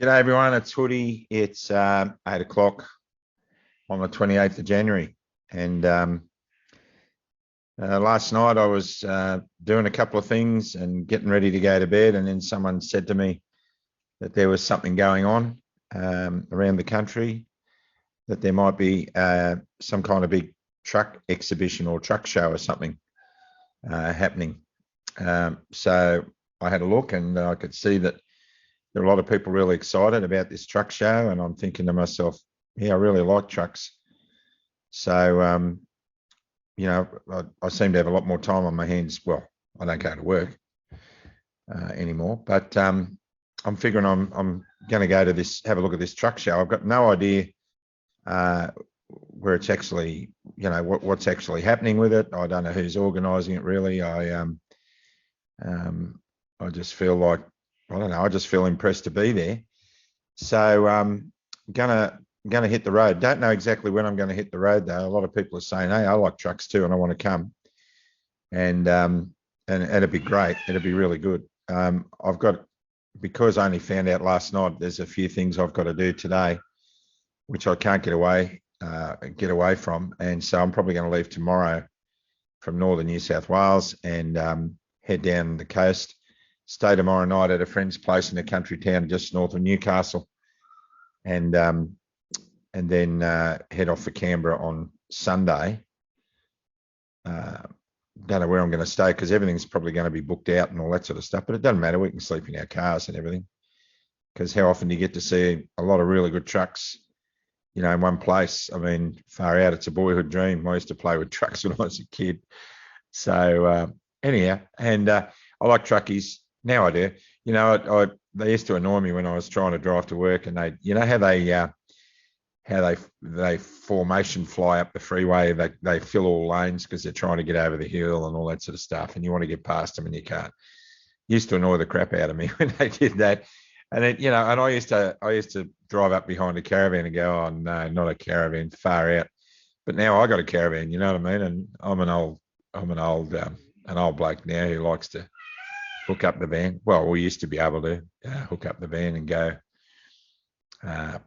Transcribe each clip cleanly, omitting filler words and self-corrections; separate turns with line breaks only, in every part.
G'day everyone, it's Hoody. It's 8 o'clock on the 28th of January. And last night I was doing a couple of things and getting ready to go to bed. And then someone said to me that there was something going on around the country, that there might be some kind of big truck exhibition or truck show or something happening. So I had a look and I could see that there are a lot of people really excited about this truck show, and I'm thinking to myself, yeah, I really like trucks. So, I seem to have a lot more time on my hands. Well, I don't go to work anymore, but I'm figuring I'm going to go to this, have a look at this truck show. I've got no idea where it's actually, what's actually happening with it. I don't know who's organising it really. I just feel like, I don't know, I just feel impressed to be there. So gonna hit the road. Don't know exactly when I'm going to hit the road though. A lot of people are saying, hey, I like trucks too and I want to come. And it'd be great. It'd be really good. Because I only found out last night, there's a few things I've got to do today, which I can't get away from. And so I'm probably going to leave tomorrow from northern New South Wales and head down the coast. Stay tomorrow night at a friend's place in a country town just north of Newcastle, and then head off for Canberra on Sunday. Don't know where I'm going to stay because everything's probably going to be booked out and all that sort of stuff, but it doesn't matter. We can sleep in our cars and everything, because how often do you get to see a lot of really good trucks, in one place? I mean, far out, it's a boyhood dream. I used to play with trucks when I was a kid. So anyhow, and I like truckies. Now I do. They used to annoy me when I was trying to drive to work, and how they formation fly up the freeway. They fill all lanes because they're trying to get over the hill and all that sort of stuff, and you want to get past them and you can't. Used to annoy the crap out of me when they did that. And then, and I used to drive up behind a caravan and go, oh no, not a caravan, far out. But now I got a caravan, you know what I mean? And I'm an old bloke now who likes to hook up the van. Well, we used to be able to hook up the van and go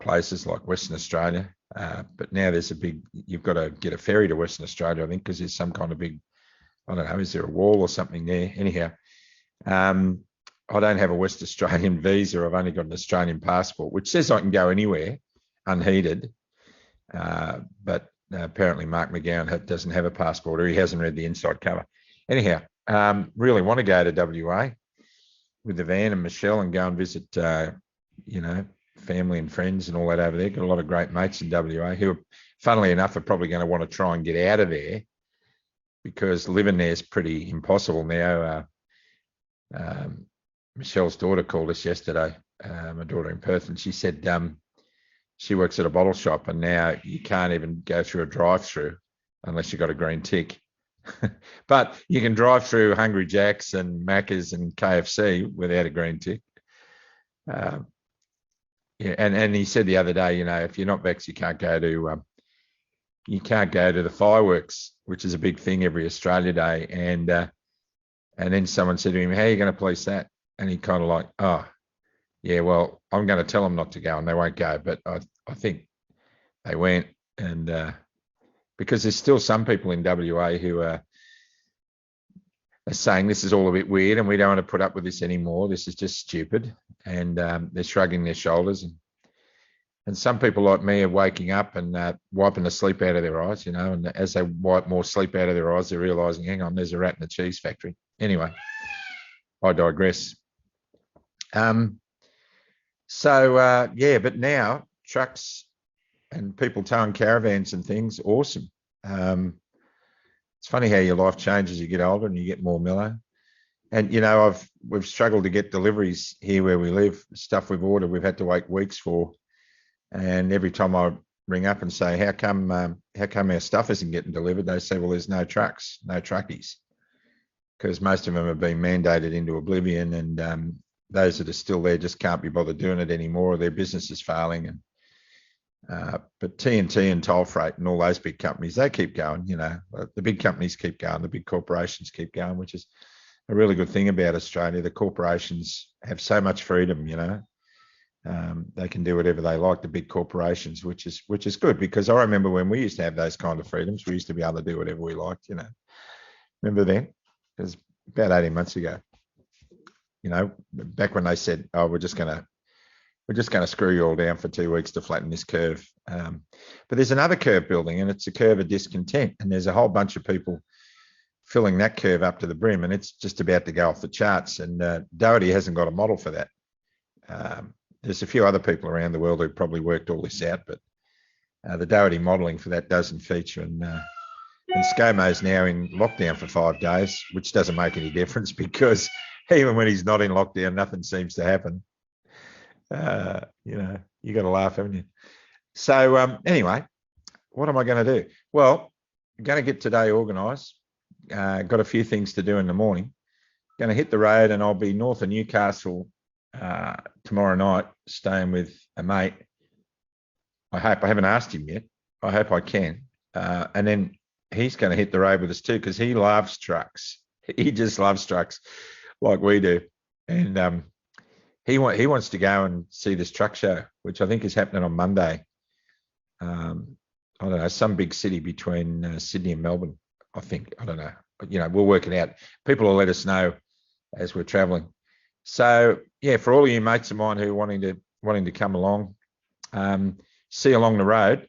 places like Western Australia. But now you've got to get a ferry to Western Australia, I think, because there's some kind of big, I don't know, is there a wall or something there? Anyhow, I don't have a West Australian visa. I've only got an Australian passport, which says I can go anywhere unheeded. But apparently Mark McGowan doesn't have a passport, or he hasn't read the inside cover. Anyhow, really want to go to WA with the van and Michelle and go and visit, family and friends and all that over there. Got a lot of great mates in WA who, funnily enough, are probably going to want to try and get out of there, because living there is pretty impossible now. Michelle's daughter called us yesterday, my daughter in Perth, and she said she works at a bottle shop, and now you can't even go through a drive-through unless you've got a green tick. But you can drive through Hungry Jack's and Macca's and KFC without a green tick. And he said the other day, if you're not vaxxed, you can't go to the fireworks, which is a big thing every Australia Day. And then someone said to him, how are you going to police that? And he kind of like, oh, yeah, well, I'm going to tell them not to go and they won't go. But I think they went, and because there's still some people in WA who are saying this is all a bit weird and we don't want to put up with this anymore. This is just stupid. And they're shrugging their shoulders. And some people like me are waking up and wiping the sleep out of their eyes, and as they wipe more sleep out of their eyes, they're realising, hang on, there's a rat in the cheese factory. Anyway, I digress. But now trucks and people towing caravans and things, awesome. It's funny how your life changes as you get older and you get more mellow. And we've struggled to get deliveries here where we live. Stuff we've ordered, we've had to wait weeks for. And every time I ring up and say, how come our stuff isn't getting delivered? They say, well, there's no trucks, no truckies, because most of them have been mandated into oblivion, and those that are still there just can't be bothered doing it anymore, or their business is failing. And but TNT and Toll Freight and all those big companies, they keep going. The big companies keep going, the big corporations keep going, which is a really good thing about Australia. The corporations have so much freedom, They can do whatever they like, the big corporations, which is good, because I remember when we used to have those kind of freedoms, we used to be able to do whatever we liked, Remember then? It was about 18 months ago. Back when they said, "Oh, we're just going to screw you all down for 2 weeks to flatten this curve." But there's another curve building, and it's a curve of discontent, and there's a whole bunch of people filling that curve up to the brim, and it's just about to go off the charts. And Doherty hasn't got a model for that. There's a few other people around the world who probably worked all this out, but the Doherty modelling for that doesn't feature. And ScoMo's now in lockdown for 5 days, which doesn't make any difference, because even when he's not in lockdown, nothing seems to happen. You got to laugh, haven't you? So anyway, what am I going to do? Well, I'm going to get today organised. Got a few things to do in the morning. Going to hit the road, and I'll be north of Newcastle tomorrow night, staying with a mate. I haven't asked him yet. I hope I can. And then he's going to hit the road with us too, because he loves trucks. He just loves trucks like we do. And he wants to go and see this truck show, which I think is happening on Monday. I don't know, some big city between Sydney and Melbourne, I think. I don't know. But, we'll work it out. People will let us know as we're traveling. So, yeah, for all of you mates of mine who are wanting to come along, see you along the road.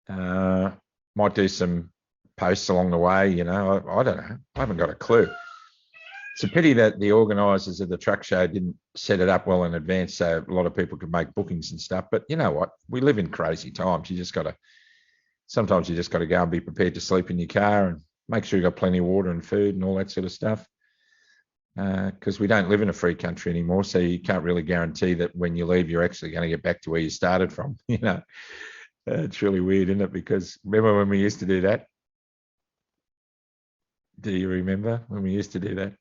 Might do some posts along the way, I don't know. I haven't got a clue. It's a pity that the organisers of the truck show didn't set it up well in advance so a lot of people could make bookings and stuff. But you know what? We live in crazy times. Sometimes you just got to go and be prepared to sleep in your car and make sure you've got plenty of water and food and all that sort of stuff. Because we don't live in a free country anymore, so you can't really guarantee that when you leave, you're actually going to get back to where you started from. It's really weird, isn't it? Because remember when we used to do that? Do you remember when we used to do that?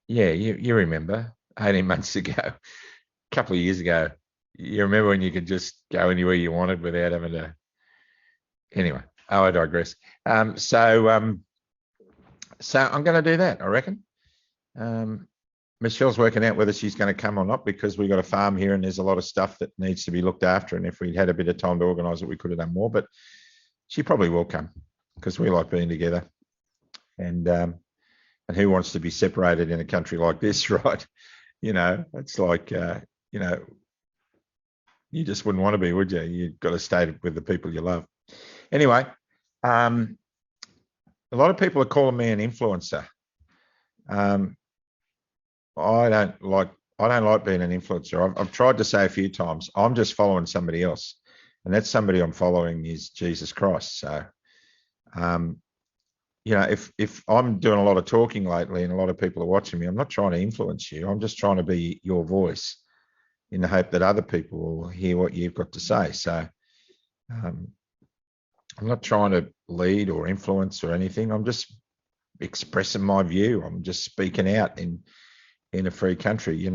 Yeah, you remember 18 months ago, a couple of years ago. You remember when you could just go anywhere you wanted without having to. Anyway, I digress. So I'm going to do that, I reckon. Michelle's working out whether she's going to come or not, because we've got a farm here and there's a lot of stuff that needs to be looked after. And if we'd had a bit of time to organise it, we could have done more. But she probably will come, because we like being together. And who wants to be separated in a country like this, right? It's like, you just wouldn't want to be, would you? You've got to stay with the people you love. Anyway, a lot of people are calling me an influencer. I don't like being an influencer. I've tried to say a few times, I'm just following somebody else, and that somebody I'm following is Jesus Christ. So, if I'm doing a lot of talking lately and a lot of people are watching me, I'm not trying to influence you. I'm just trying to be your voice in the hope that other people will hear what you've got to say. So, I'm not trying to lead or influence or anything. I'm just expressing my view. I'm just speaking out in a free country,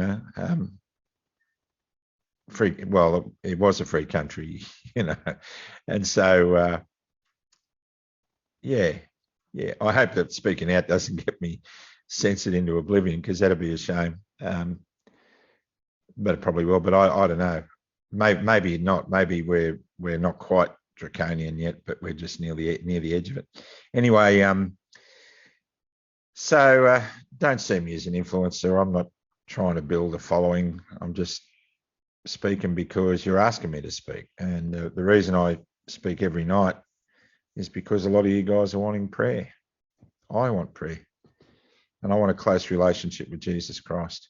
free. Well, it was a free country, and so, yeah. I hope that speaking out doesn't get me censored into oblivion, because that'd be a shame. But it probably will. But I don't know. Maybe not. Maybe we're not quite draconian yet, but we're just near the edge of it. Anyway, so don't see me as an influencer. I'm not trying to build a following. I'm just speaking because you're asking me to speak. And the reason I speak every night is because a lot of you guys are wanting prayer. I want prayer. And I want a close relationship with Jesus Christ.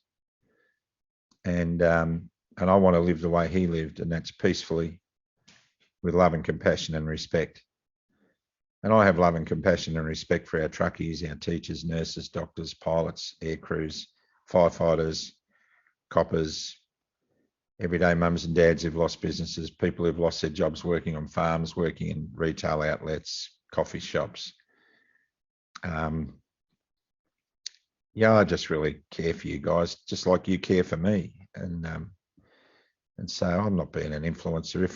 And I want to live the way he lived, and that's peacefully, with love and compassion and respect. And I have love and compassion and respect for our truckies, our teachers, nurses, doctors, pilots, air crews, firefighters, coppers, everyday mums and dads who've lost businesses, people who've lost their jobs working on farms, working in retail outlets, coffee shops. I just really care for you guys, just like you care for me. And so I'm not being an influencer.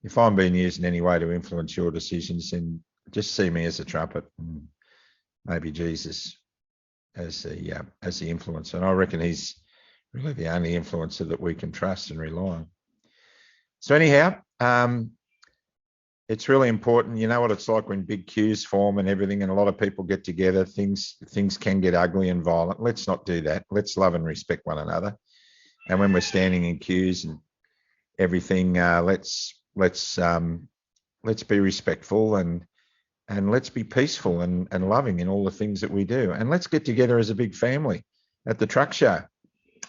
If I'm being used in any way to influence your decisions, then just see me as a trumpet, and maybe Jesus as the influencer. And I reckon he's really the only influencer that we can trust and rely on. So anyhow, it's really important. You know what it's like when big queues form and everything, and a lot of people get together. Things can get ugly and violent. Let's not do that. Let's love and respect one another. And when we're standing in queues and everything, let's be respectful and let's be peaceful and loving in all the things that we do. And let's get together as a big family at the truck show.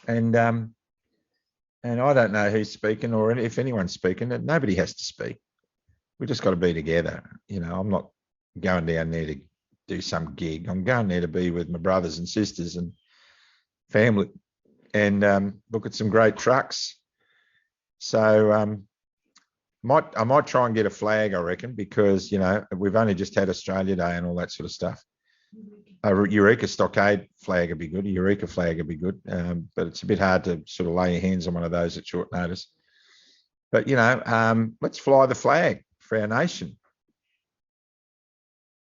And I don't know who's speaking or if anyone's speaking. Nobody has to speak. We just got to be together. You know, I'm not going down there to do some gig. I'm going there to be with my brothers and sisters and family and look at some great trucks. So I might try and get a flag, I reckon, because, you know, we've only just had Australia Day and all that sort of stuff. A Eureka Stockade flag would be good. A Eureka flag would be good. But it's a bit hard to sort of lay your hands on one of those at short notice. But, you know, let's fly the flag for our nation.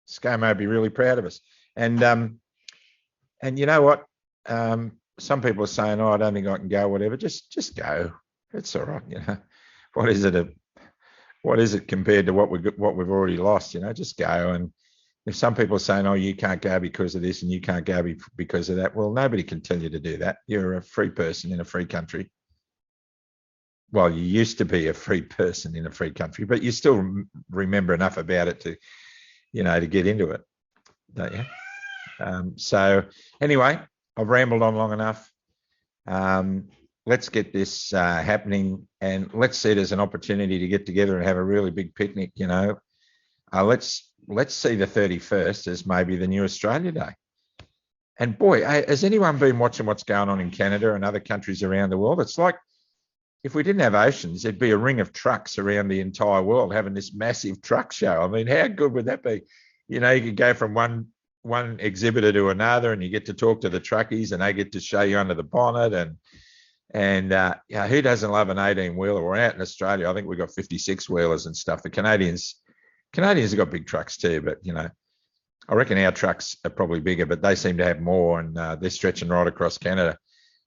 ScoMo would be really proud of us. And you know what? Some people are saying, oh, I don't think I can go, whatever. Just go. It's all right, you know. What is it compared to what we've already lost? You know, just go. And if some people are saying, oh, you can't go because of this and you can't go because of that, well, nobody can tell you to do that. You're a free person in a free country. Well, you used to be a free person in a free country, but you still remember enough about it to, you know, to get into it, don't you? So anyway, I've rambled on long enough. Let's get this happening, and let's see it as an opportunity to get together and have a really big picnic. You know, let's see the 31st as maybe the new Australia Day. And boy, has anyone been watching what's going on in Canada and other countries around the world? It's like if we didn't have oceans, there'd be a ring of trucks around the entire world having this massive truck show. I mean, how good would that be? You know, you could go from one exhibitor to another, and you get to talk to the truckies, and they get to show you under the bonnet and yeah, who doesn't love an 18-wheeler? We're out in Australia. I think we've got 56-wheelers and stuff. The Canadians have got big trucks too, but, you know, I reckon our trucks are probably bigger, but they seem to have more, and they're stretching right across Canada.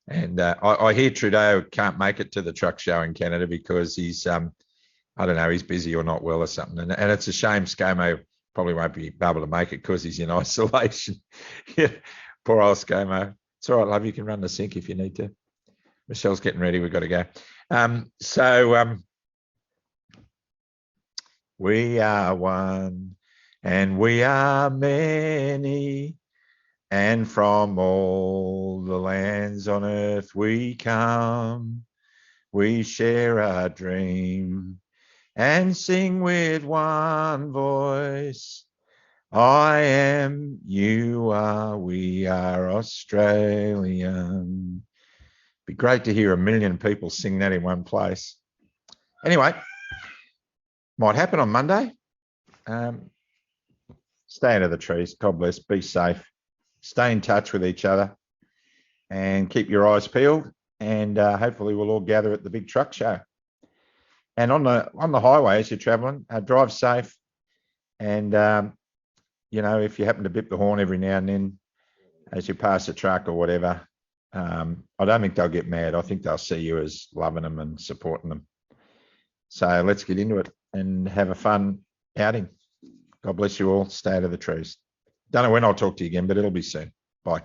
And I hear Trudeau can't make it to the truck show in Canada because he's, I don't know, he's busy or not well or something. And it's a shame ScoMo probably won't be able to make it because he's in isolation. Yeah, poor old ScoMo. It's all right, love. You can run the sink if you need to. Michelle's getting ready. We've got to go. We are one and we are many, and from all the lands on earth we come. We share our dream and sing with one voice. I am, you are, we are Australian. Be great to hear 1 million people sing that in one place. Anyway, might happen on Monday. Stay out of the trees. God bless. Be safe. Stay in touch with each other and keep your eyes peeled. And hopefully we'll all gather at the big truck show. And on the highway as you're traveling, drive safe. And, you know, if you happen to bip the horn every now and then as you pass a truck or whatever, I don't think they'll get mad. I think they'll see you as loving them and supporting them. So let's get into it and have a fun outing. God bless you all. Stay out of the trees. Don't know when I'll talk to you again, but it'll be soon. Bye.